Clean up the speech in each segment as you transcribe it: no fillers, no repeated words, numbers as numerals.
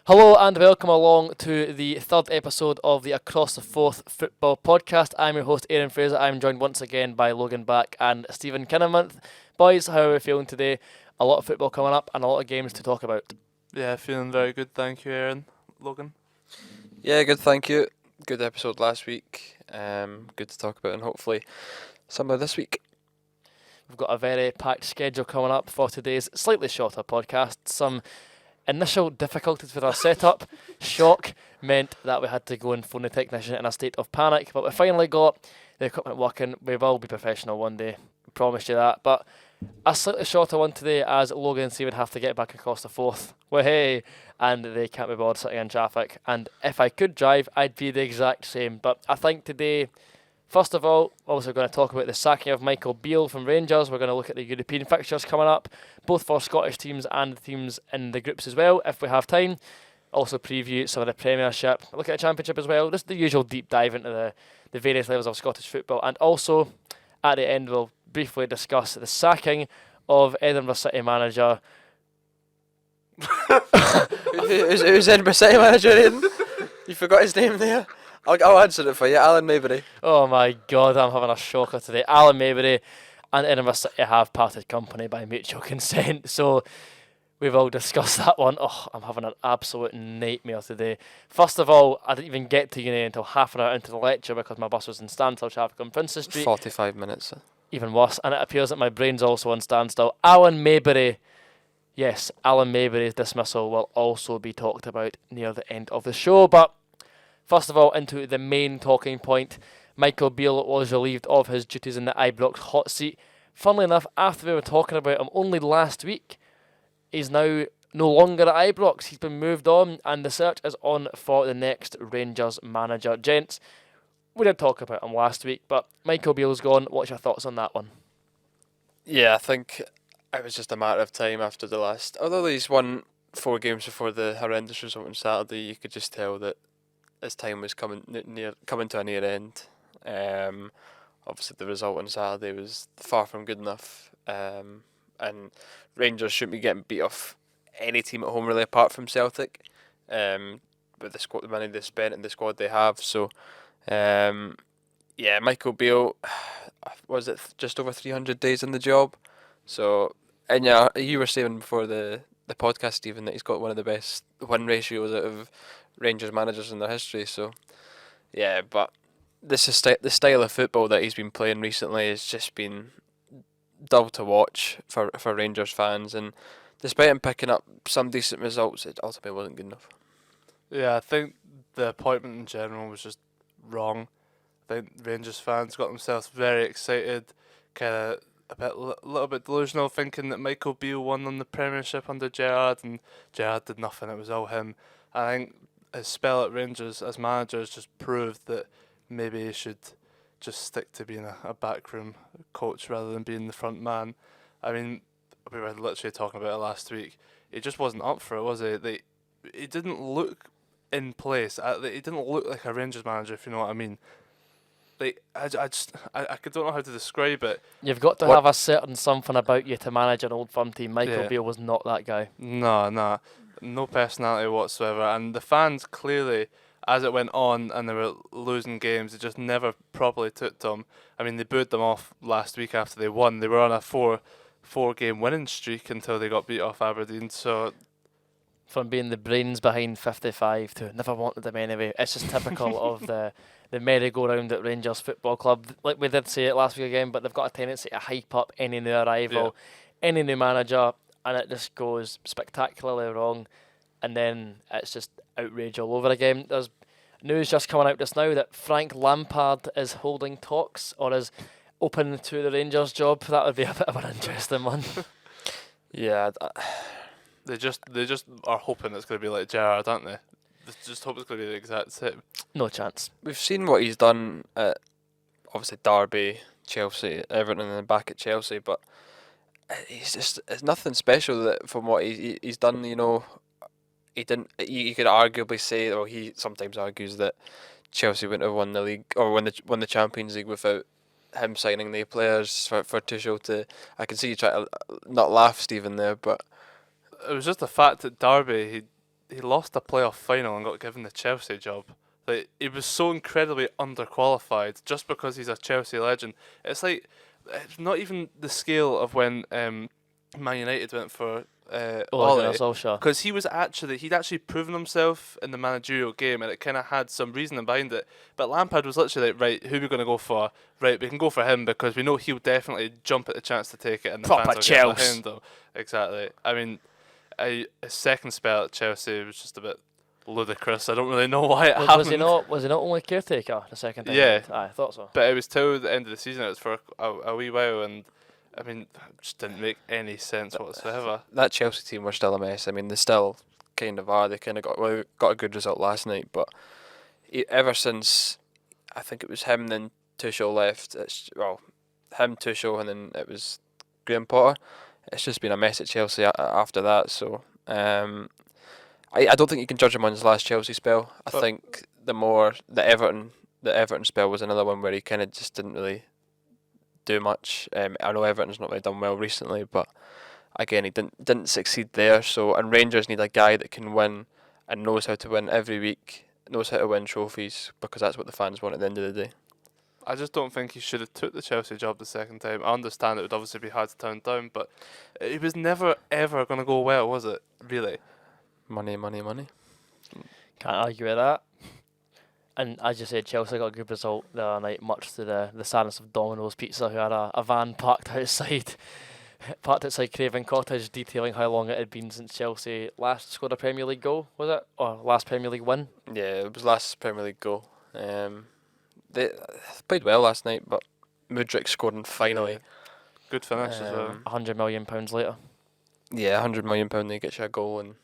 Hello and welcome along to the third episode of the Across the Forth Football Podcast. I'm your host Aaron Fraser. I'm joined once again by Logan Back and Stephen Kinnamonth. Boys, how are we feeling today? A lot of football coming up and a lot of games to talk about. Yeah, feeling very good, thank you, Aaron. Logan? Yeah, good, thank you. Good episode last week. Good to talk about, and hopefully some of this week. We've got a very packed schedule coming up for today's slightly shorter podcast. Some initial difficulties with our setup. Shock meant that we had to go and phone the technician in a state of panic, but we finally got the equipment working. We will be professional one day, I promise you that. But a slightly shorter one today, as Logan and Stephen have to get back across the Forth. Well, hey, and they can't be bothered sitting in traffic. And if I could drive, I'd be the exact same. But I think today, first of all, obviously we're going to talk about the sacking of Michael Beale from Rangers. We're going to look at the European fixtures coming up, both for Scottish teams and teams in the groups as well, if we have time. Also preview some of the Premiership, look at the Championship as well, just the usual deep dive into the various levels of Scottish football. And also, at the end, we'll briefly discuss the sacking of Edinburgh City manager. Who's Edinburgh City manager, Aidan? You forgot his name there? I'll answer it for you, Alan Maybury. Oh my God, I'm having a shocker today. Alan Maybury and Edinburgh City have parted company by mutual consent, so we've all discussed that one. Oh, I'm having an absolute nightmare today. First of all, I didn't even get to uni until half an hour into the lecture because my bus was in standstill traffic on Princess Street. 45 minutes. Even worse, and it appears that my brain's also on standstill. Alan Maybury. Yes, Alan Maybury's dismissal will also be talked about near the end of the show, but first of all, into the main talking point. Michael Beale was relieved of his duties in the Ibrox hot seat. Funnily enough, after we were talking about him only last week, he's now no longer at Ibrox. He's been moved on, and the search is on for the next Rangers manager. Gents, we did talk about him last week, but Michael Beale's gone. What's your thoughts on that one? Yeah, I think it was just a matter of time after the last. Although he's won 4 games before the horrendous result on Saturday, you could just tell that his time was coming to a near end. Obviously, the result on Saturday was far from good enough, and Rangers shouldn't be getting beat off any team at home really, apart from Celtic. With the money they spent and the squad they have, so yeah, Michael Beale, was it just over 300 days in the job? So, and yeah, you were saying before the podcast, Stephen, that he's got one of the best win ratios out of Rangers managers in their history. So, yeah, but this is the style of football that he's been playing recently has just been dull to watch for Rangers fans. And despite him picking up some decent results, it ultimately wasn't good enough. Yeah, I think the appointment in general was just wrong. I think Rangers fans got themselves very excited, kind of a little bit delusional, thinking that Michael Beale won on the Premiership under Gerrard, and Gerrard did nothing. It was all him. I think his spell at Rangers as manager has just proved that maybe he should just stick to being a backroom coach rather than being the front man. I mean, we were literally talking about it last week. He just wasn't up for it, was he? He didn't look in place. He didn't look like a Rangers manager, if you know what I mean. Like, I don't know how to describe it. You've got to have a certain something about you to manage an old firm team. Michael Beale was not that guy. No personality whatsoever. And the fans clearly, as it went on and they were losing games, they just never properly took to them. I mean, they booed them off last week after they won. They were on a four-game winning streak until they got beat off Aberdeen. So, from being the brains behind 55 to never wanted them anyway, it's just typical of the merry-go-round at Rangers Football Club. Like we did say it last week again, but they've got a tendency to hype up any new arrival, any new manager, and it just goes spectacularly wrong, and then it's just outrage all over again. There's news just coming out just now that Frank Lampard is holding talks or is open to the Rangers job. That would be a bit of an interesting one. Yeah, they just are hoping it's going to be like Gerrard, aren't they? They just hope it's going to be the exact same. No chance. we've seen what he's done at obviously Derby, Chelsea, Everton, and then back at Chelsea. But it's nothing special that from what he's done. You know, he didn't. You could arguably say, or he sometimes argues that Chelsea wouldn't have won the league or won the Champions League without him signing the players for Tuchel to. I can see you try to not laugh, Stephen, there, but It was just the fact that Derby he lost a playoff final and got given the Chelsea job. Like, he was so incredibly underqualified just because he's a Chelsea legend. It's like it's not even the scale of when Man United went for Ole Ole, Solskjaer. because he'd actually proven himself in the managerial game, and it kind of had some reasoning behind it. But Lampard was literally like, right, who are we going to go for? Right, we can go for him because we know he'll definitely jump at the chance to take it, and the Proper fans will get Chelsea. behind him. Exactly. I mean, his second spell at Chelsea was just a bit ludicrous. I don't really know why it happened. Was he not only caretaker the second time? Yeah. I thought so. But it was till the end of the season. It was for a wee while, and I mean, it just didn't make any sense whatsoever. that Chelsea team were still a mess. I mean, they still kind of are. They kind of got a good result last night, but ever since I think it was him, then Tuchel left. Him, Tuchel, and then it was Graham Potter. It's just been a mess at Chelsea after that. So I don't think you can judge him on his last Chelsea spell. I think the Everton spell was another one where he kind of just didn't really do much. I know Everton's not really done well recently, but again, he didn't succeed there. So, and Rangers need a guy that can win and knows how to win every week, knows how to win trophies, because that's what the fans want at the end of the day. I just don't think he should have took the Chelsea job the second time. I understand it would obviously be hard to turn down, but it was never ever going to go well, was it? Really? Money. Can't argue with that. And as you said, Chelsea got a good result the other night, much to the sadness of Domino's Pizza, who had a van parked outside Craven Cottage, detailing how long it had been since Chelsea last scored a Premier League goal, was it? Or last Premier League win? Yeah, it was last Premier League goal. They played well last night, but Mudryk scoring finally. Yeah. Good finish as well. £100 million later. Yeah, £100 million they get you a goal, and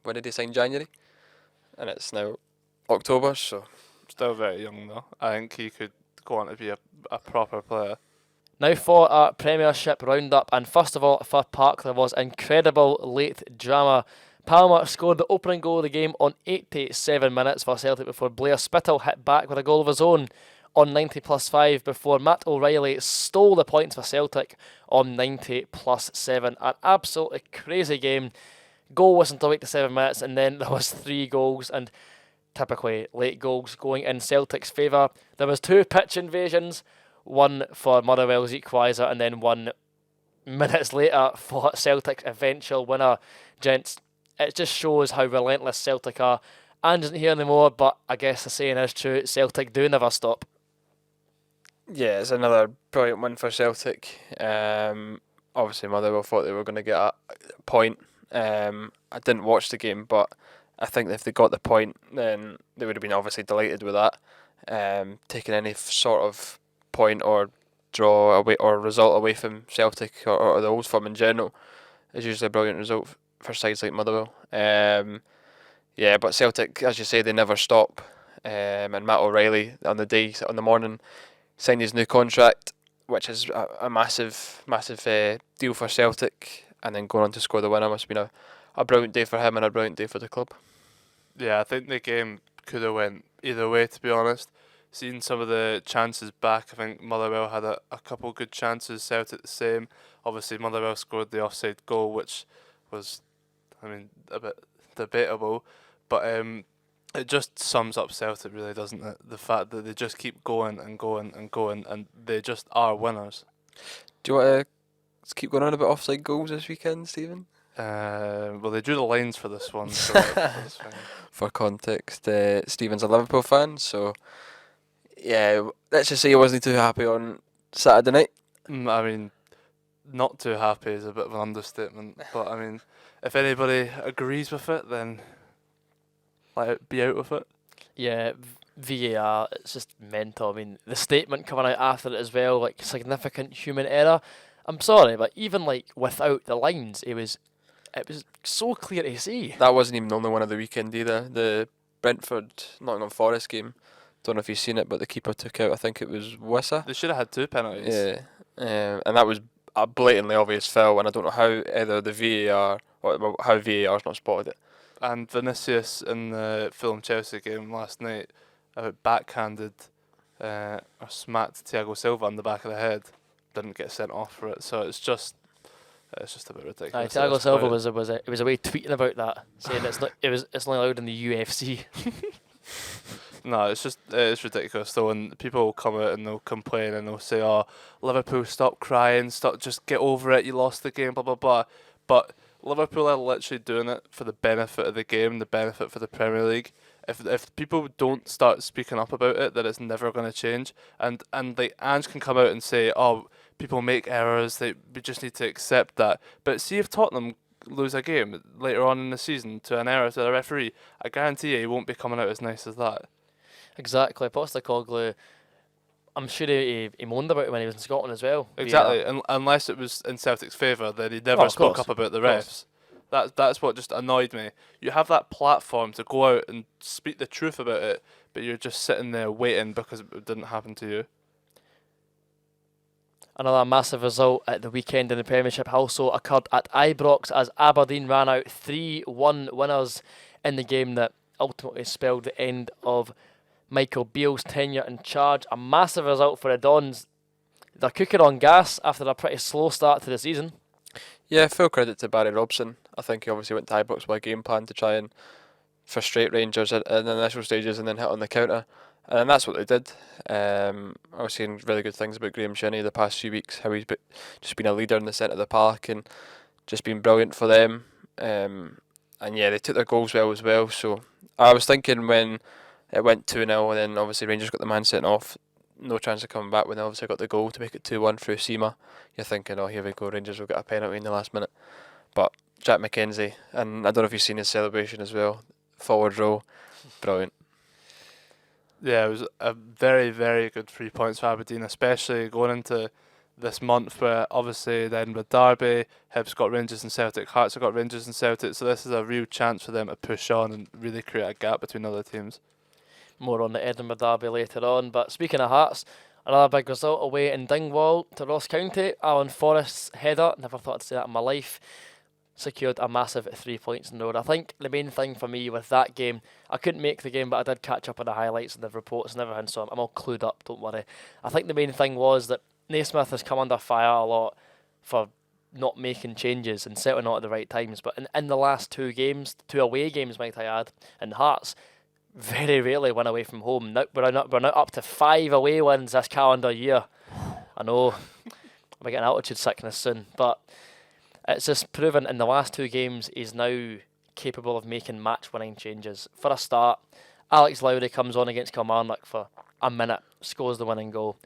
when did he sign? January, and it's now October, so Still very young though. I think he could go on to be a proper player. Now for our Premiership roundup, and first of all for Park, there was incredible late drama. Palmer scored the opening goal of the game on 87 minutes for Celtic before Blair Spittle hit back with a goal of his own on 90+5 before Matt O'Reilly stole the points for Celtic on 90+7. An absolutely crazy game. Goal was until 87 minutes, and then there was 3 goals, and typically late goals going in Celtic's favour. There was 2 pitch invasions, one for Motherwell's equaliser and then 1 minutes later for Celtic's eventual winner. Gents, it just shows how relentless Celtic are. Ange isn't here anymore, but I guess the saying is true, Celtic do never stop. yeah, it's another brilliant win for Celtic. Obviously Motherwell thought they were going to get a point. I didn't watch the game, but I think if they got the point, then they would have been obviously delighted with that. Taking any sort of point or draw away or result away from Celtic or the Old Firm in general is usually a brilliant result for sides like Motherwell. Yeah, but Celtic, as you say, they never stop. And Matt O'Reilly on the morning signed his new contract, which is a massive deal for Celtic, and then going on to score the winner must have been a brilliant day for him and a brilliant day for the club. Yeah, I think the game could have went either way, to be honest. Seeing some of the chances back, I think Motherwell had a couple good chances, Celtic the same. Obviously Motherwell scored the offside goal, which was, I mean, a bit debatable, but it just sums up Celtic, really, doesn't it? The fact that they just keep going and going and going, and they just are winners. Do you want to keep going on about offside goals this weekend, Stephen? Well, they drew the lines for this one, so that's fine. For context, Stephen's a Liverpool fan, so yeah, let's just say he wasn't too happy on Saturday night. I mean, not too happy is a bit of an understatement, but I mean, if anybody agrees with it, then be out with it. Yeah, VAR, it's just mental. I mean, the statement coming out after it as well, like significant human error. I'm sorry, but even like without the lines, it was so clear to see. That wasn't even the only one of the weekend either. The Brentford Nottingham Forest game, Don't know if you've seen it, but the keeper took out, I think it was Wissa. They should have had 2 penalties. Yeah, and that was a blatantly obvious foul, and I don't know how either the VAR or how VAR's not spotted it. And Vinicius in the Fulham Chelsea game last night backhanded or smacked Thiago Silva on the back of the head. Didn't get sent off for it, so it's just a bit ridiculous. Thiago Silva was away tweeting about that, saying it's not allowed in the UFC. No, it's ridiculous though, and people will come out and they'll complain and they'll say, "Oh, Liverpool, stop crying, just get over it. You lost the game, blah blah blah." But Liverpool are literally doing it for the benefit of the game, the benefit for the Premier League. If people don't start speaking up about it, then it's never going to change. And like Ange can come out and say, "Oh, people make errors. We just need to accept that." But see if Tottenham lose a game later on in the season to an error to the referee, I guarantee you he won't be coming out as nice as that. Exactly. Postecoglou, I'm sure he moaned about it when he was in Scotland as well. Exactly, unless it was in Celtic's favour, then he never spoke up about the refs. That's what just annoyed me. You have that platform to go out and speak the truth about it, but you're just sitting there waiting because it didn't happen to you. Another massive result at the weekend in the Premiership also occurred at Ibrox as Aberdeen ran out 3-1 winners in the game that ultimately spelled the end of Michael Beale's tenure in charge. A massive result for the Dons. They're cooking on gas after a pretty slow start to the season. Yeah, full credit to Barry Robson. I think he obviously went to Ibrox with a game plan to try and frustrate Rangers in the initial stages and then hit on the counter. And that's what they did. I was seeing really good things about Graham Shinney the past few weeks, how he's just been a leader in the centre of the park and just been brilliant for them. And yeah, they took their goals well as well. So I was thinking when it went 2-0 and then obviously Rangers got the man sent off, no chance of coming back when they obviously got the goal to make it 2-1 through Seema. You're thinking, oh, here we go, Rangers will get a penalty in the last minute. But Jack McKenzie, and I don't know if you've seen his celebration as well, forward row, brilliant. Yeah, it was a very, very good 3 points for Aberdeen, especially going into this month where obviously the Edinburgh Derby, Hibs got Rangers and Celtic, Hearts have got Rangers and Celtic, so this is a real chance for them to push on and really create a gap between other teams. More on the Edinburgh Derby later on. But speaking of Hearts, another big result away in Dingwall to Ross County. Alan Forrest's header, never thought I'd say that in my life, secured a massive 3 points in the road. I think the main thing for me with that game, I couldn't make the game, but I did catch up on the highlights and the reports and everything, so I'm all clued up, don't worry. I think the main thing was that Naismith has come under fire a lot for not making changes and certainly not at the right times. But in the last 2 games, 2 away games might I add, and Hearts very rarely win away from home. Now we're now up to 5 away wins this calendar year. I know I'm getting altitude sickness soon, but it's just proven in the last 2 games he's now capable of making match-winning changes. For a start, Alex Lowry comes on against Kilmarnock for a minute, scores the winning goal.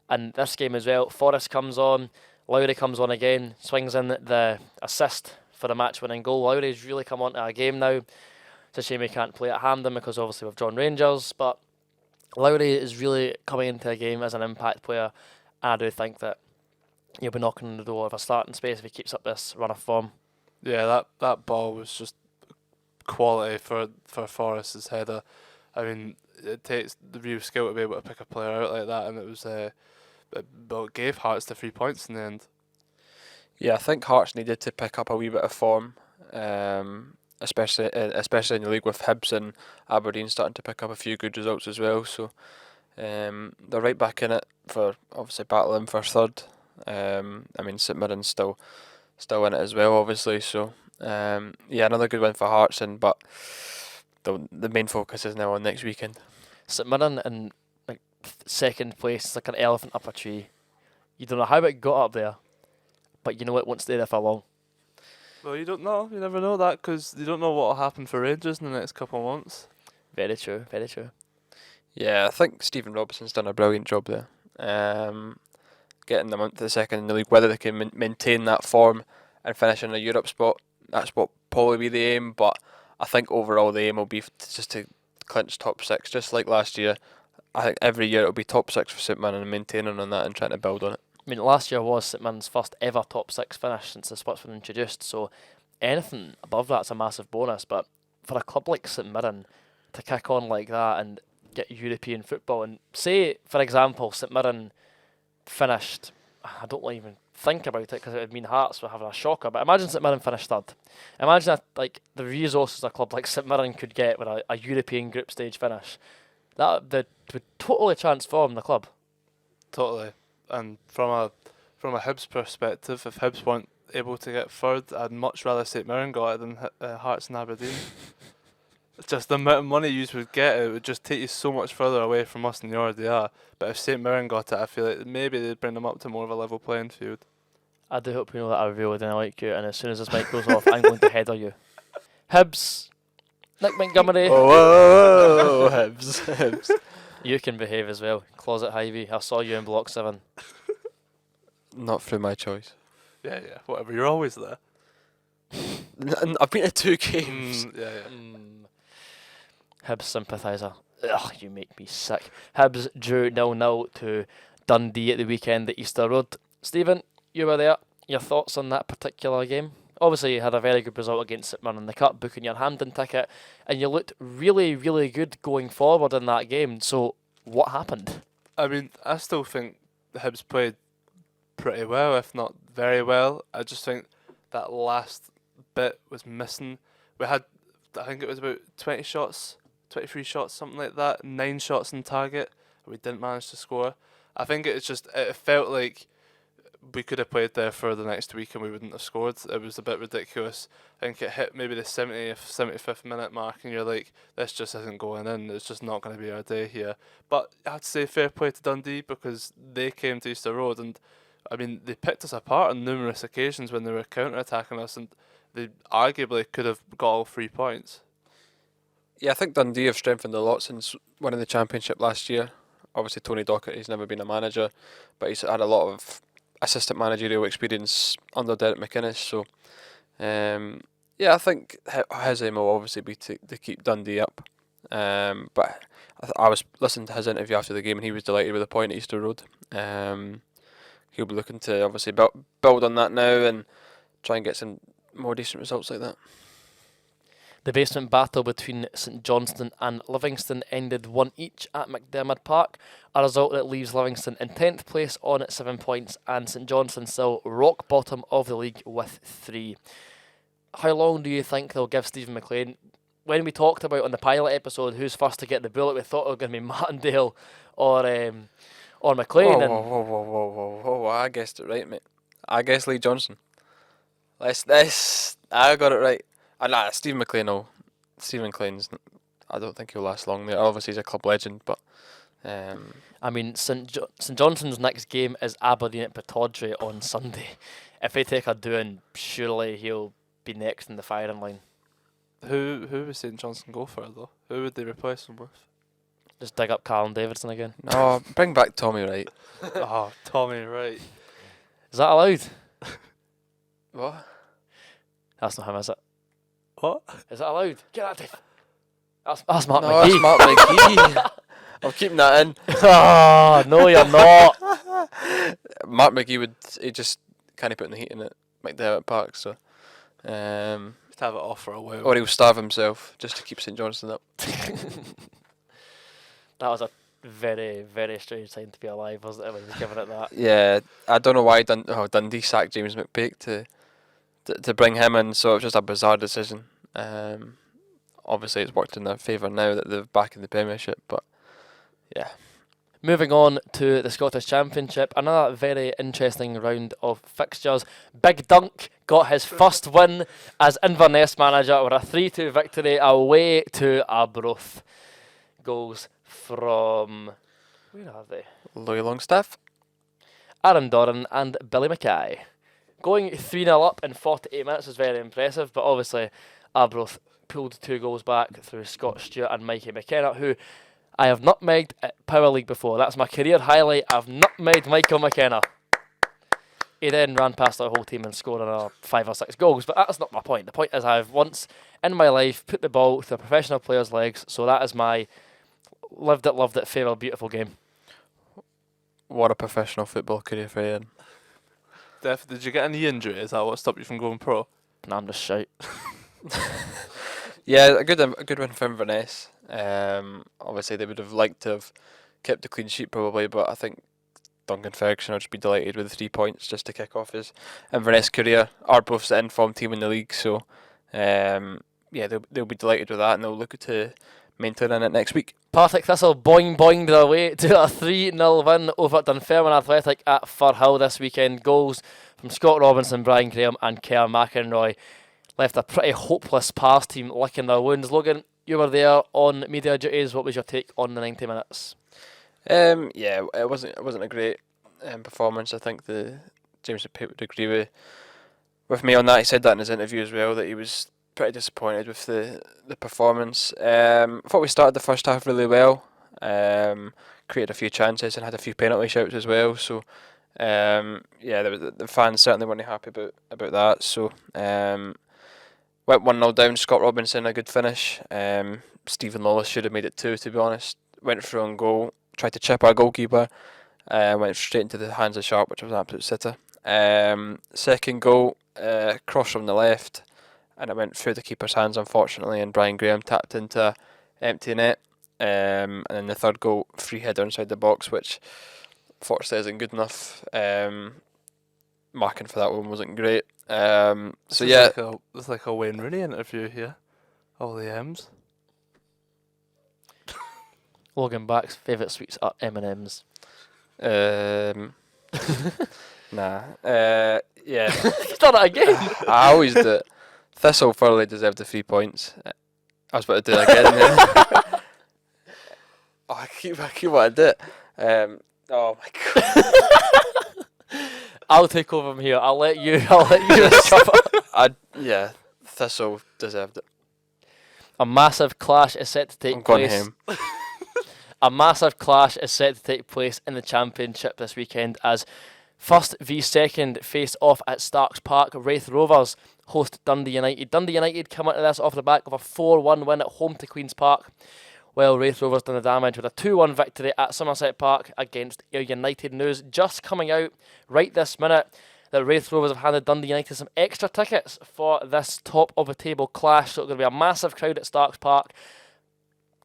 And this game as well, Forrest comes on, Lowry comes on again, swings in the assist for the match-winning goal. Lowry's really come onto a game now. It's a shame he can't play at Hampden because obviously we've drawn Rangers, but Lowry is really coming into a game as an impact player, and I do think that he'll be knocking on the door of a starting space if he keeps up this run of form. Yeah, that ball was just quality for Forrest's header. I mean, it takes the real skill to be able to pick a player out like that, and it was it gave Hearts the 3 points in the end. Yeah, I think Hearts needed to pick up a wee bit of form, especially in the league with Hibs and Aberdeen starting to pick up a few good results as well. So they're right back in it for obviously battling for third. I mean, St Mirren's still in it as well, obviously. So yeah, another good win for Hearts, but the main focus is now on next weekend. St Mirren in like second place, it's like an elephant up a tree. You don't know how it got up there, but you know it won't stay there for long. Well, you don't know. You never know that because you don't know what will happen for Rangers in the next couple of months. Very true, very true. Yeah, I think Stephen Robinson's done a brilliant job there. Getting them into the second in the league, whether they can maintain that form and finish in a Europe spot, that's what probably be the aim. But I think overall the aim will be just to clinch top 6, just like last year. I think every year it'll be top 6 for St Mirren and maintaining on that and trying to build on it. I mean, last year was St Mirren's first ever top 6 finish since the spot's been introduced, so anything above that's a massive bonus. But for a club like St Mirren to kick on like that, and get European football. And say, for example, St Mirren finished, I don't want to even think about it because it would mean Hearts were having a shocker, but imagine St Mirren finished third. Imagine like the resources a club like St Mirren could get with a European group stage finish. That would totally transform the club. Totally. And from a Hibs perspective, if Hibs weren't able to get third, I'd much rather St Mirren got it than Hearts and Aberdeen. Just the amount of money you would get, it would just take you so much further away from us than you already are. But if St Mirren got it, I feel like maybe they'd bring them up to more of a level playing field. I do hope you know that I really didn't like you, and as soon as this mic goes off, I'm going to header you. Hibs, Nick Montgomery. Oh, Hibs. You can behave as well. Closet Hyvie, I saw you in Block 7. Not through my choice. Yeah, whatever. You're always there. I've been to 2 games. Yeah. Hibs sympathiser. Ugh, you make me sick. Hibs drew 0-0 to Dundee at the weekend at Easter Road. Stephen, you were there. Your thoughts on that particular game? Obviously, you had a very good result against St Mirren in the Cup, booking your Hampden ticket, and you looked really, really good going forward in that game. So, what happened? I mean, I still think the Hibs played pretty well, if not very well. I just think that last bit was missing. We had, I think it was about 20 shots, 23 shots, something like that, 9 shots on target, and we didn't manage to score. I think it felt like we could have played there for the next week and we wouldn't have scored. It was a bit ridiculous. I think it hit maybe the 70th, 75th minute mark and you're like, this just isn't going in. It's just not going to be our day here. But I have to say fair play to Dundee because they came to Easter Road and, I mean, they picked us apart on numerous occasions when they were counter-attacking us and they arguably could have got all 3 points. Yeah, I think Dundee have strengthened a lot since winning the championship last year. Obviously, Tony Dockett, he's never been a manager, but he's had a lot of assistant managerial experience under Derek McInnes. So, I think his aim will obviously be to keep Dundee up. But I was listening to his interview after the game, and he was delighted with the point at Easter Road. He'll be looking to obviously build on that now and try and get some more decent results like that. The basement battle between St Johnstone and Livingston ended 1 each at McDiarmid Park, a result that leaves Livingston in 10th place on 7 points and St Johnstone still rock bottom of the league with 3. How long do you think they'll give Stephen McLean? When we talked about on the pilot episode who's first to get the bullet, we thought it was going to be Martindale or McLean. Whoa, I guessed it right, mate. I guessed Lee Johnson. I got it right. Stephen McLean Stephen McLean's, I don't think he'll last long there. Obviously he's a club legend, but I mean, St Johnstone's next game is Aberdeen at Pittodrie on Sunday. If they take a doing, surely he'll be next in the firing line. Who would St Johnstone go for though? Who would they replace him with? Just dig up Callum Davidson again. no, bring back Tommy Wright. Oh, Tommy Wright. Is that allowed? What? That's not him, is it? What? Is that allowed? Get that, Dave. That's Mark No, McGee. that's Mark McGee. I'm keeping that in. Oh, no, you're not. Mark McGee he just kind of put in the heat in it, McDiarmid Park, so. Just have it off for a while. Or he'll starve himself just to keep St Johnstone up. That was a very, very strange time to be alive, wasn't it, when he was giving it that? Yeah, I don't know why Dundee sacked James McPake to bring him in, so it was just a bizarre decision. Obviously it's worked in their favour now that they're back in the Premiership, but yeah. Moving on to the Scottish Championship, another very interesting round of fixtures. Big Dunk got his first win as Inverness manager with a 3-2 victory away to Arbroath. Goals from, where are they? Louis Longstaff. Aaron Doran and Billy Mackay. Going 3-0 up in 48 minutes was very impressive, but obviously Arbroath pulled 2 goals back through Scott Stewart and Mikey McKenna, who I have nutmegged at Power League before. That's my career highlight. I've nutmegged Michael McKenna. He then ran past our whole team and scored another 5 or 6 goals, but that's not my point. The point is I've once in my life put the ball through a professional player's legs, so that is my lived it, loved it, farewell, beautiful game. What a professional football career for Ian. Did you get any injury? Is that what stopped you from going pro? Nah, I'm just shite. Yeah, a good win for Inverness. Obviously they would have liked to have kept a clean sheet probably, but I think Duncan Ferguson will just be delighted with the 3 points just to kick off his Inverness career. Arbroath's the informed team in the league, so yeah, they'll be delighted with that, and they'll look to maintain in it next week. Partick Thistle boinged their way to a 3-0 win over Dunfermline Athletic at Firhill this weekend. Goals from Scott Robinson, Brian Graham and Kerr McEnroy left a pretty hopeless Pars team licking their wounds. Logan, you were there on media duties. What was your take on the 90 minutes? Yeah, it wasn't a great performance. I think the James would agree with me on that. He said that in his interview as well, that he was pretty disappointed with the performance. I thought we started the first half really well. Created a few chances and had a few penalty shouts as well. So yeah, the fans certainly weren't happy about that. So went 1-0 down. Scott Robinson, a good finish. Stephen Lawless should have made it 2, to be honest. Went through on goal, tried to chip our goalkeeper. Went straight into the hands of Sharp, which was an absolute sitter. Second goal, cross from the left, and it went through the keeper's hands, unfortunately, and Brian Graham tapped into an empty net. And then the third goal, free header inside the box, which unfortunately isn't good enough. Marking for that one wasn't great. So yeah, it's like a Wayne Rooney interview here. All the M's. Logan Back's favourite sweets are M&M's. Nah. Yeah. He's done it again. I always do it. Thistle thoroughly deserved the 3 points. I was about to do it again. Oh, I keep wanting to do it. Oh my god. I'll take over from here. I'll let you cover. Yeah, Thistle deserved it. A massive clash is set to take I'm going place. home. A massive clash is set to take place in the Championship this weekend as first v second face off at Starks Park. Wraith Rovers host Dundee United. Dundee United come into this off the back of a 4-1 win at home to Queen's Park, while Wraith Rovers done the damage with a 2-1 victory at Somerset Park against Ayr United. News just coming out right this minute that Wraith Rovers have handed Dundee United some extra tickets for this top of the table clash, so it's going to be a massive crowd at Starks Park.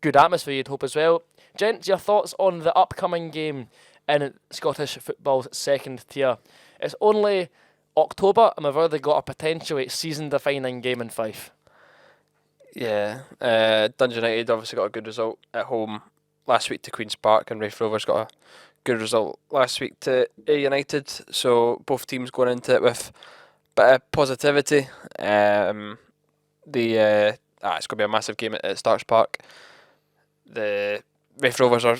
Good atmosphere, you'd hope, as well. Gents, your thoughts on the upcoming game in Scottish football's second tier? It's only October and we've already got a potentially season-defining game in Fife. Yeah, Dundee United obviously got a good result at home last week to Queen's Park, and Wraith Rovers got a good result last week to Ayr United. So both teams going into it with a bit of positivity. It's going to be a massive game at Starks Park. The Wraith Rovers are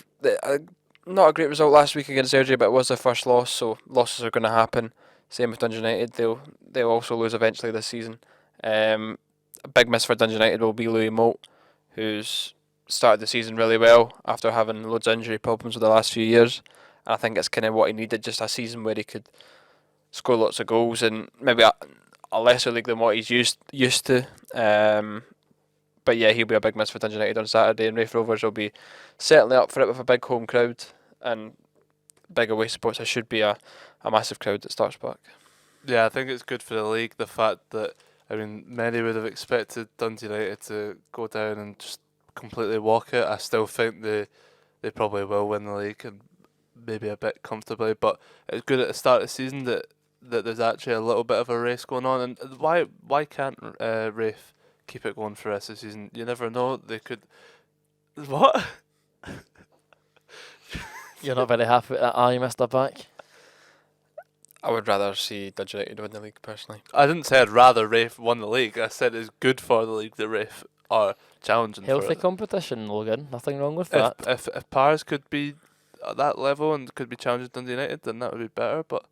not a great result last week against Airdrie, but it was their first loss, so losses are going to happen. Same with Dundee United; they'll also lose eventually this season. A big miss for Dundee United will be Louis Moult, who's started the season really well after having loads of injury problems with the last few years. And I think it's kind of what he needed, just a season where he could score lots of goals and maybe a lesser league than what he's used to. But yeah, he'll be a big miss for Dundee United on Saturday, and Wraith Rovers will be certainly up for it with a big home crowd and big away supports. There should be a massive crowd at Starks Park. Yeah, I think it's good for the league, the fact that, I mean, many would have expected Dundee United to go down and just completely walk it. I still think they probably will win the league, and maybe a bit comfortably, but it's good at the start of the season that there's actually a little bit of a race going on. And why can't Wraith keep it going for the rest of the season? You never know, they could... What? You're not very happy with that, are you, Mr. Back? I would rather see Dundee United win the league, personally. I didn't say I'd rather Wraith won the league. I said it's good for the league that Wraith are challenging for Healthy it. competition, Logan. Nothing wrong with that. If Pars could be at that level and could be challenging Dundee United, then that would be better, but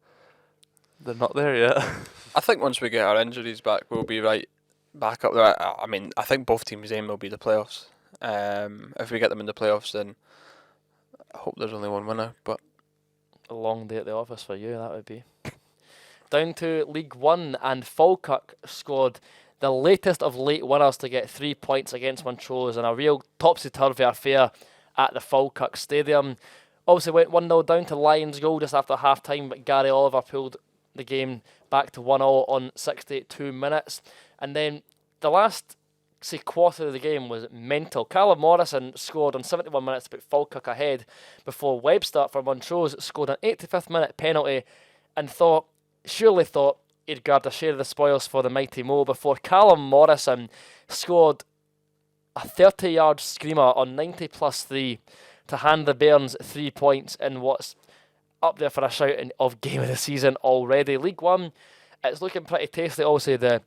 they're not there yet. I think once we get our injuries back, we'll be right back up there. I mean, I think both teams' aim will be the playoffs. If we get them in the playoffs, then I hope there's only one winner, but A long day at the office for you, that would be. Down to League One, and Falkirk scored the latest of late winners to get 3 points against Montrose in a real topsy-turvy affair at the Falkirk Stadium. Obviously went 1-0 down to Lions' goal just after half-time, but Gary Oliver pulled the game back to 1-0 on 62 minutes. And then the last quarter of the game was mental. Callum Morrison scored on 71 minutes to put Falkirk ahead before Webster for Montrose scored an 85th minute penalty and surely thought he'd grabbed a share of the spoils for the mighty Mo before Callum Morrison scored a 30-yard screamer on 90 plus 3 to hand the Bairns 3 points in what's up there for a shout of game of the season already. League One, it's looking pretty tasty. Obviously, the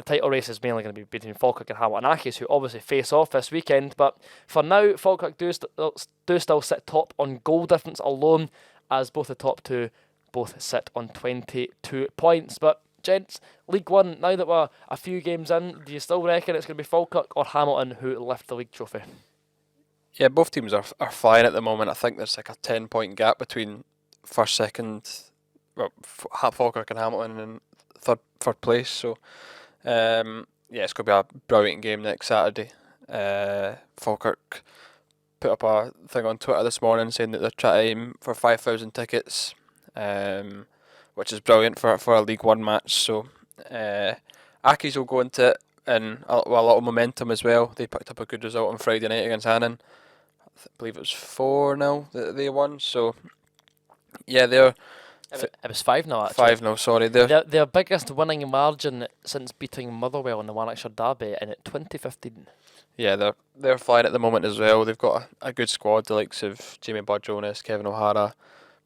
title race is mainly going to be between Falkirk and Hamilton Accies, who obviously face off this weekend. But for now, Falkirk do still sit top on goal difference alone, as both the top two both sit on 22 points. But gents, League One, now that we're a few games in, do you still reckon it's going to be Falkirk or Hamilton who lift the league trophy? Yeah, both teams are flying at the moment. I think there's like a 10-point gap between first, second, Falkirk and Hamilton in third place. So, yeah, it's going to be a brilliant game next Saturday. Falkirk put up a thing on Twitter this morning saying that they're trying to aim for 5,000 tickets, which is brilliant for a League One match. So, Accies will go into it in a lot of momentum as well. They picked up a good result on Friday night against Annan. I believe it was 4-0 that they won. So, yeah, they're... It was 5-0 actually. 5-0, sorry. Their biggest winning margin since beating Motherwell in the Lanarkshire Derby in 2015. Yeah, they're flying at the moment as well. They've got a good squad, the likes of Jamie Burr-Jonas, Kevin O'Hara,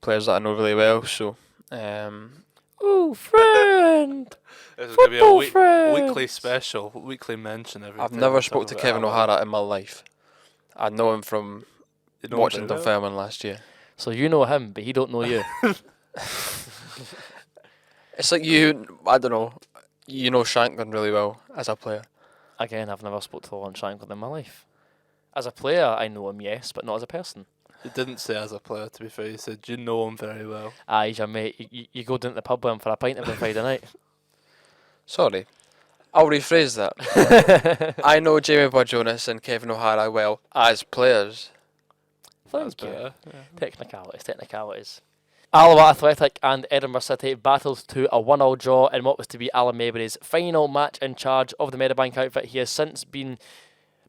players that I know really well. So, ooh, friend! This is going to be a weekly special, weekly mention. I've never spoke to Kevin O'Hara in my life. I know him from watching Dunfermline last year. So you know him, but he don't know you. It's like I don't know, you know Shanklin really well as a player. Again, I've never spoke to Lawrence Shanklin in my life. As a player, I know him, yes, but not as a person. He didn't say as a player, to be fair. He said you know him very well. Aye, he's your mate. You go down to the pub with him for a pint every Friday night. Sorry, I'll rephrase that. I know Jamie Burr-Jonas and Kevin O'Hara well as players. Thank you. Yeah. Technicalities. Alloa Athletic and Edinburgh City battled to a 1-1 draw in what was to be Alan Maybury's final match in charge of the Meadowbank outfit. He has since been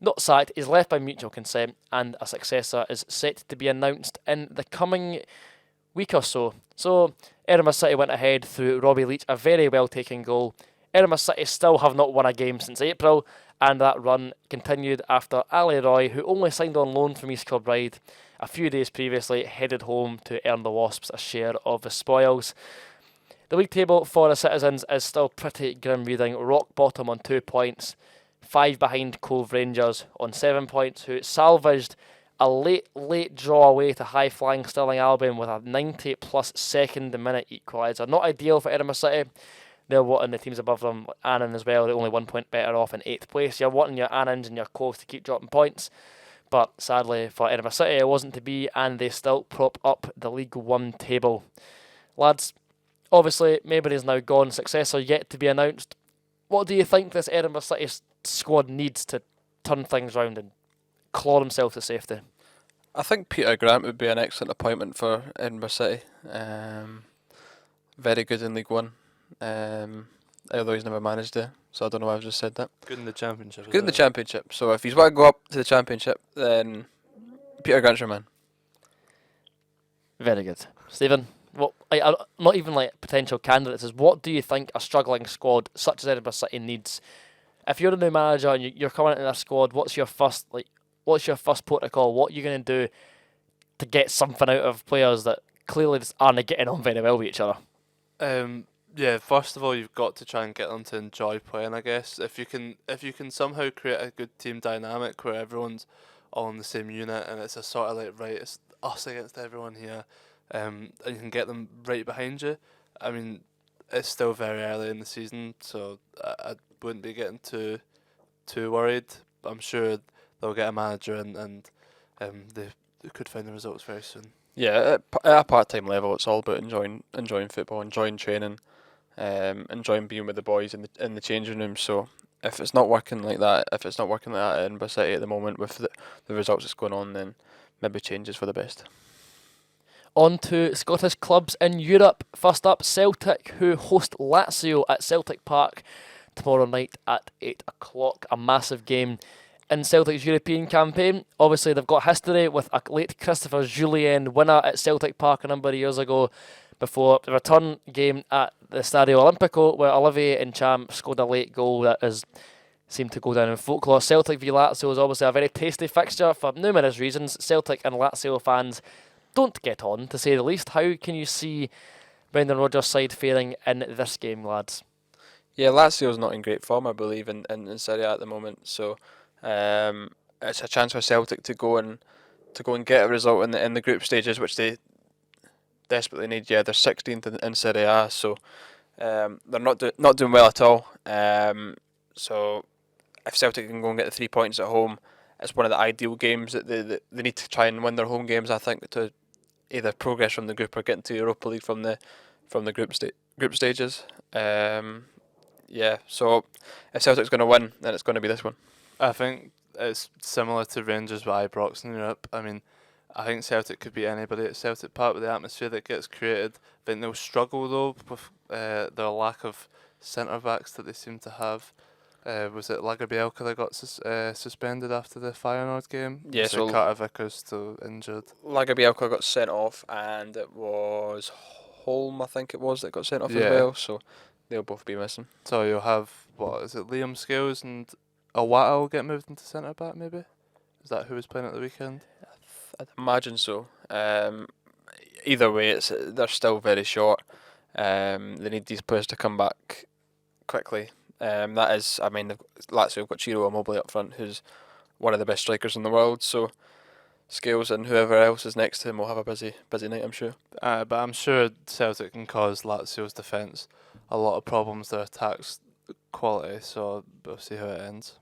not sacked, he's left by mutual consent, and a successor is set to be announced in the coming week or so. So, Edinburgh City went ahead through Robbie Leach, a very well taken goal. Edinburgh City still have not won a game since April, and that run continued after Ali Roy, who only signed on loan from East Kilbride a few days previously, headed home to earn the Wasps a share of the spoils. The league table for the Citizens is still pretty grim reading. Rock bottom on 2 points, 5 behind Cove Rangers on 7 points, who salvaged a late draw away to high-flying Stirling Albion with a 90-plus second-minute equaliser. Not ideal for Edinburgh City. They're wanting the teams above them, Annan as well, they're only 1 point better off in 8th place. You're wanting your Annans and your Coves to keep dropping points. But sadly for Edinburgh City, it wasn't to be, and they still prop up the League One table. Lads, obviously, Maybury's now gone, successor yet to be announced. What do you think this Edinburgh City squad needs to turn things round and claw themselves to safety? I think Peter Grant would be an excellent appointment for Edinburgh City. Very good in League One. Although he's never managed there, so I don't know why I've just said that. Good in the Championship. Good in the Championship. So if he's want to go up to the Championship, then Peter Grant's your man. Very good. Stephen, not even like potential candidates, is what do you think a struggling squad such as Edinburgh City needs? If you're a new manager and you're coming into their squad, what's your first protocol? What are you going to do to get something out of players that clearly just aren't getting on very well with each other? Yeah, first of all, you've got to try and get them to enjoy playing, I guess. If you can somehow create a good team dynamic where everyone's all in the same unit and it's a sort of like, right, it's us against everyone here, and you can get them right behind you. I mean, it's still very early in the season, so I wouldn't be getting too worried. I'm sure they'll get a manager and they could find the results very soon. Yeah, at a part-time level, it's all about enjoying football, enjoying training, enjoying being with the boys in the changing room. So if it's not working like that, at Edinburgh City at the moment with the results that's going on, then maybe changes for the best. On to Scottish clubs in Europe. First up, Celtic, who host Lazio at Celtic Park tomorrow night at 8 o'clock. A massive game in Celtic's European campaign. Obviously, they've got history with a late Christopher Jullien winner at Celtic Park a number of years ago, before the return game at the Stadio Olimpico, where Olivier Ntcham scored a late goal that seemed to go down in folklore. Celtic v Lazio is obviously a very tasty fixture for numerous reasons. Celtic and Lazio fans don't get on, to say the least. How can you see Brendan Rodgers' side faring in this game, lads? Yeah, Lazio's not in great form, I believe, in Serie A at the moment. So it's a chance for Celtic to go and get a result in the group stages, which they desperately need. Yeah, they're 16th in Serie A, so they're not doing well at all. So if Celtic can go and get the 3 points at home, it's one of the ideal games that they need to try and win their home games, I think, to either progress from the group or get into Europa League from the group stages. Yeah, so if Celtic's going to win, then it's going to be this one. I think it's similar to Rangers with Ibrox in Europe. I mean, I think Celtic could beat anybody at Celtic Park with the atmosphere that gets created. I think they'll struggle though with their lack of centre backs that they seem to have. Was it Lagerbielke that got suspended after the Feyenoord game? Yes, yeah, so Carter Vickers still injured. Lagerbielke got sent off, and it was Holm, I think it was, that got sent off as well. So they'll both be missing. So you'll have, what is it, Liam Scales and Awata will get moved into centre back maybe? Is that who was playing at the weekend? I'd imagine so. Either way, they're still very short. They need these players to come back quickly. That is, I mean, Lazio have got Ciro Immobile up front, who's one of the best strikers in the world. So Scales and whoever else is next to him will have a busy night, I'm sure. But I'm sure Celtic can cause Lazio's defence a lot of problems. Their attack's quality, so we'll see how it ends.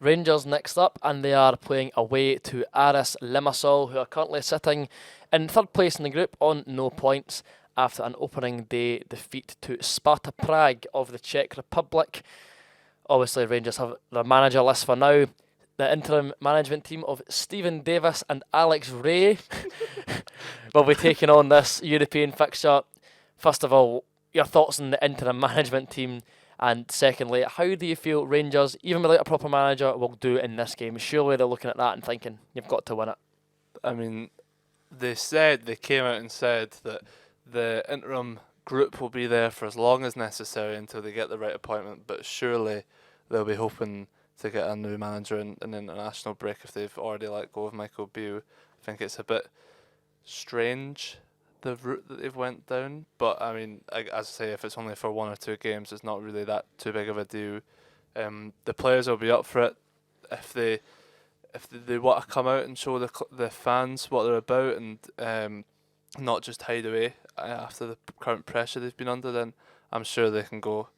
Rangers next up, and they are playing away to Aris Limassol, who are currently sitting in third place in the group on no points after an opening day defeat to Sparta Prague of the Czech Republic. Obviously, Rangers have their manager list for now. The interim management team of Stephen Davis and Alex Ray will be taking on this European fixture. First of all, your thoughts on the interim management team, and secondly, how do you feel Rangers, even without a proper manager, will do in this game? Surely they're looking at that and thinking, you've got to win it. I mean, they came out and said that the interim group will be there for as long as necessary until they get the right appointment, but surely they'll be hoping to get a new manager in an international break if they've already let go of Michael Beale. I think it's a bit strange, the route that they've went down, but I mean, as I say, if it's only for 1 or 2 games, it's not really that too big of a deal. The players will be up for it if they want to come out and show the fans what they're about, and not just hide away after the current pressure they've been under. Then I'm sure they can go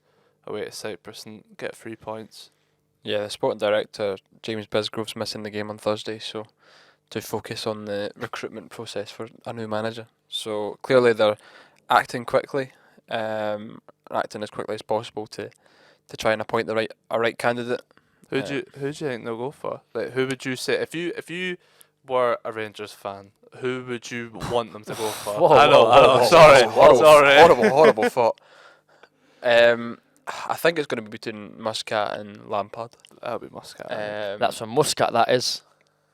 away to Cyprus and get 3 points. Yeah, the sporting director James Bisgrove's missing the game on Thursday, so to focus on the recruitment process for a new manager. So clearly they're acting quickly, acting as quickly as possible to try and appoint a right candidate. Who do you think they'll go for? Like, who would you say if you were a Rangers fan, who would you want them to go for? Sorry. Horrible thought. I think it's going to be between Muscat and Lampard. That'll be Muscat. That's from Muscat, that is.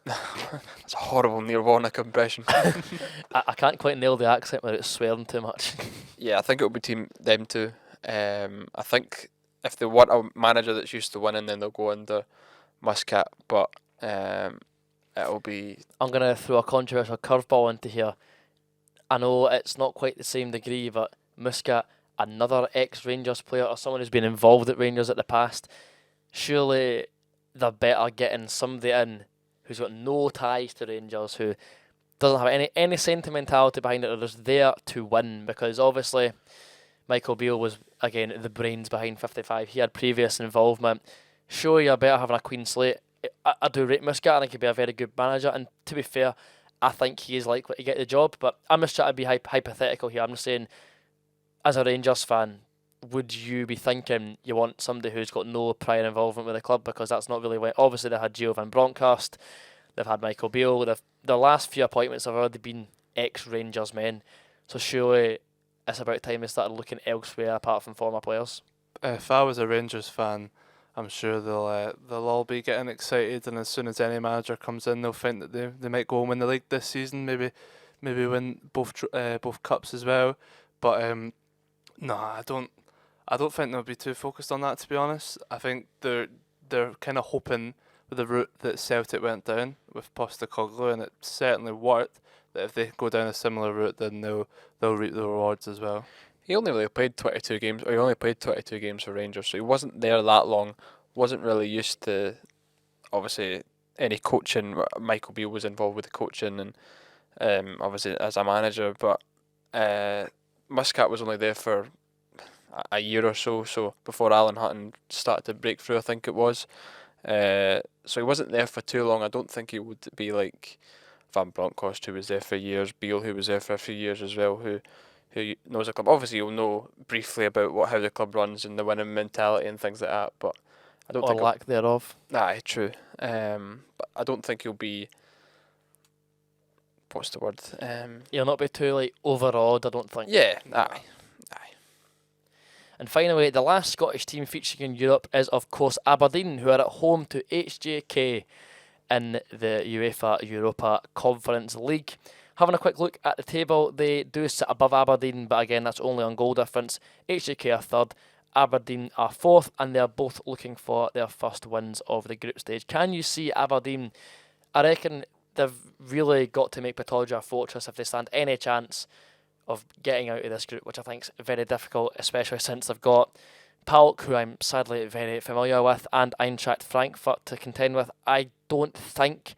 It's a horrible Nirvana impression. I can't quite nail the accent without swearing too much. Yeah, I think it'll be them two. I think if they want a manager that's used to winning, then they'll go under Muscat, but it'll be... I'm going to throw a controversial curveball into here. I know it's not quite the same degree, but Muscat, another ex-Rangers player or someone who's been involved at Rangers at the past, surely they're better getting somebody in who's got no ties to Rangers, who doesn't have any sentimentality behind it, or is there to win, because obviously Michael Beale was, again, the brains behind 55. He had previous involvement. Sure, you're better having a clean slate. I do rate Muscat. I think he'd be a very good manager, and to be fair, I think he is likely to get the job, but I'm just trying to be hypothetical here. I'm just saying, as a Rangers fan, would you be thinking you want somebody who's got no prior involvement with the club? Because that's not really... Obviously, they had Gio van Bronckhorst, they've had Michael Beale, their last few appointments have already been ex-Rangers men, so surely it's about time they started looking elsewhere apart from former players. if I was a Rangers fan, I'm sure they'll all be getting excited, and as soon as any manager comes in, they'll think that they might go and win the league this season. Maybe win both cups as well. But no, I don't think they'll be too focused on that, to be honest. I think they're kind of hoping with the route that Celtic went down with Postecoglou, and it certainly worked. That if they go down a similar route, then they'll reap the rewards as well. He only really played 22 games, or he only played 22 games for Rangers, so he wasn't there that long. Wasn't really used to, obviously, any coaching. Michael Beale was involved with the coaching, and obviously as a manager, but Muscat was only there for a year or so before Alan Hutton started to break through, I think it was. So he wasn't there for too long. I don't think he would be like Van Bronckhorst, who was there for years, Beale, who was there for a few years as well, who knows the club. Obviously, you'll know briefly about how the club runs and the winning mentality and things like that, but I don't think lack thereof. Aye, true. But I don't think he'll be. What's the word? He'll not be too like overawed, I don't think. Yeah, aye. And finally, the last Scottish team featuring in Europe is, of course, Aberdeen, who are at home to HJK in the UEFA Europa Conference League. Having a quick look at the table, they do sit above Aberdeen, but again, that's only on goal difference. HJK are third, Aberdeen are fourth, and they're both looking for their first wins of the group stage. Can you see Aberdeen? I reckon they've really got to make Pittodrie a fortress if they stand any chance of getting out of this group, which I think is very difficult, especially since they've got PAOK, who I'm sadly very familiar with, and Eintracht Frankfurt to contend with. I don't think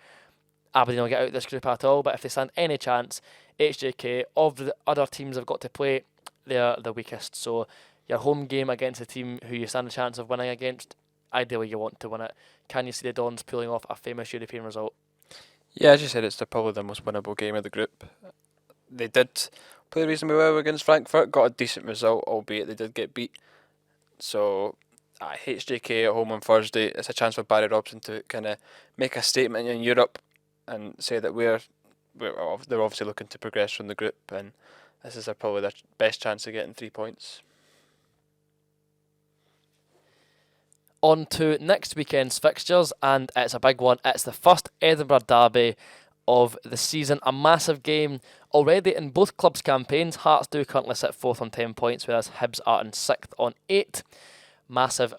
Aberdeen will get out of this group at all, but if they stand any chance, HJK, of the other teams they've got to play, they're the weakest. So your home game against a team who you stand a chance of winning against, ideally you want to win it. Can you see the Dons pulling off a famous European result? Yeah, as you said, it's probably the most winnable game of the group. They did play reasonably well against Frankfurt, got a decent result, albeit they did get beat. So, HJK at home on Thursday, it's a chance for Barry Robson to kind of make a statement in Europe and say that they're obviously looking to progress from the group, and this is probably their best chance of getting 3 points. On to next weekend's fixtures, and it's a big one. It's the first Edinburgh Derby of the season, a massive game already in both clubs' campaigns. Hearts do currently sit fourth on 10 points, whereas Hibs are in sixth on 8. Massive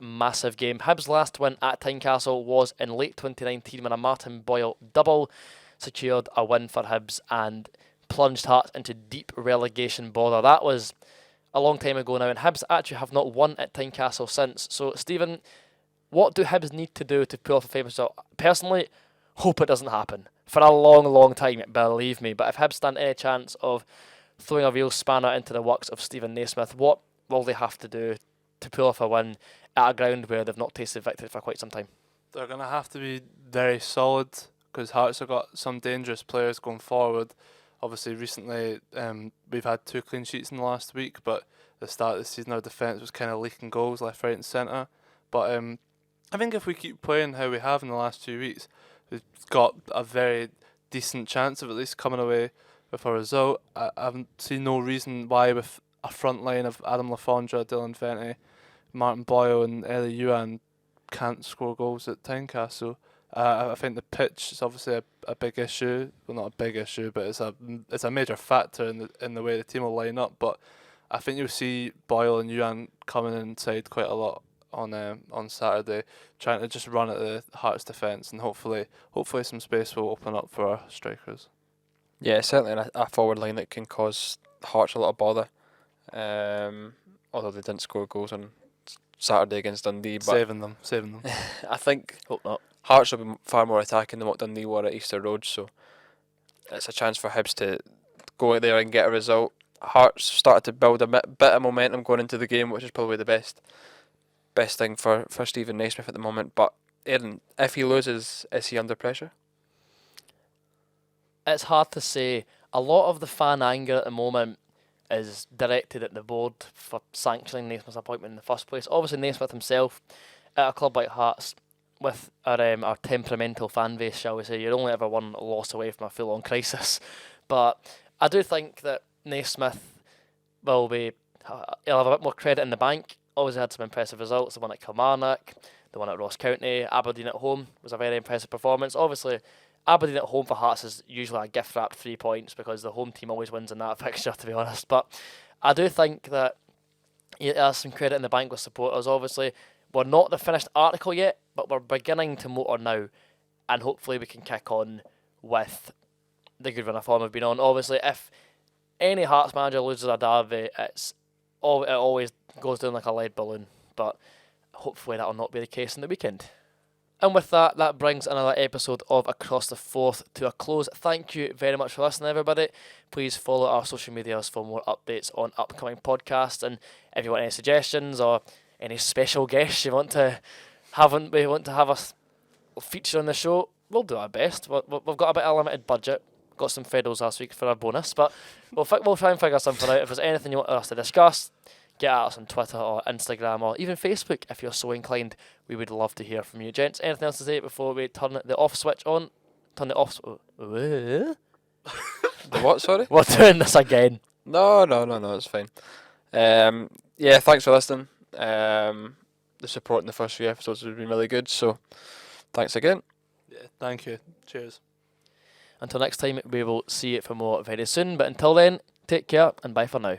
game. Hibs' last win at Tynecastle was in late 2019 when a Martin Boyle double secured a win for Hibs and plunged Hearts into deep relegation bother. That was a long time ago now, and Hibs actually have not won at Tynecastle since. So, Stephen, what do Hibs need to do to pull off a famous result? Personally, hope it doesn't happen for a long time, believe me. But if Hibs stand any chance of throwing a real spanner into the works of Stephen Naismith, what will they have to do to pull off a win at a ground where they've not tasted victory for quite some time? They're going to have to be very solid, because Hearts have got some dangerous players going forward. Obviously, recently we've had 2 clean sheets in the last week, but at the start of the season our defence was kind of leaking goals left, right and centre. But I think if we keep playing how we have in the last 2 weeks, we've got a very decent chance of at least coming away with a result. I haven't seen no reason why, with a front line of Adam Lafondra, Dylan Fenty, Martin Boyle and Eli Yuan, can't score goals at Tynecastle. I think the pitch is obviously a big issue. Well, not a big issue, but it's a major factor in the way the team will line up. But I think you'll see Boyle and Yuan coming inside quite a lot on Saturday, trying to just run at the Hearts defence, and hopefully some space will open up for our strikers. Yeah, certainly a forward line that can cause Hearts a lot of bother. Although they didn't score goals on Saturday against Dundee, but Saving them. I think Hope not. Hearts will be far more attacking than what Dundee were at Easter Road, so it's a chance for Hibs to go out there and get a result. Hearts started to build a bit of momentum going into the game, which is probably the best thing for Stephen Naismith at the moment. But Aaron, if he loses, is he under pressure? It's hard to say. A lot of the fan anger at the moment is directed at the board for sanctioning Naismith's appointment in the first place. Obviously, Naismith himself, at a club like Hearts, with our temperamental fan base, shall we say, you're only ever one loss away from a full-on crisis. But I do think that Naismith he'll have a bit more credit in the bank obviously had some impressive results. The one at Kilmarnock, the one at Ross County, Aberdeen at home was a very impressive performance. Obviously, Aberdeen at home for Hearts is usually a gift-wrapped 3 points because the home team always wins in that fixture, to be honest. But I do think that there's some credit in the bank with supporters. Obviously, we're not the finished article yet, but we're beginning to motor now, and hopefully we can kick on with the good run of form we've been on. Obviously, if any Hearts manager loses a derby, it always goes down like a lead balloon, but hopefully that will not be the case in the weekend. And with that, that brings another episode of Across the Fourth to a close. Thank you very much for listening, everybody. Please follow our social medias for more updates on upcoming podcasts. And if you want any suggestions or any special guests you want to have us feature on the show, we'll do our best. We've got a bit of a limited budget. Got some fiddles last week for our bonus, but we'll try and figure something out. If there's anything you want us to discuss, get at us on Twitter or Instagram or even Facebook if you're so inclined. We would love to hear from you, gents. Anything else to say before we turn the off switch on? Turn the off. The what? Sorry. We're doing this again. No, it's fine. Yeah, thanks for listening. The support in the first few episodes has been really good, so thanks again. Yeah, thank you. Cheers. Until next time, we will see you for more very soon. But until then, take care and bye for now.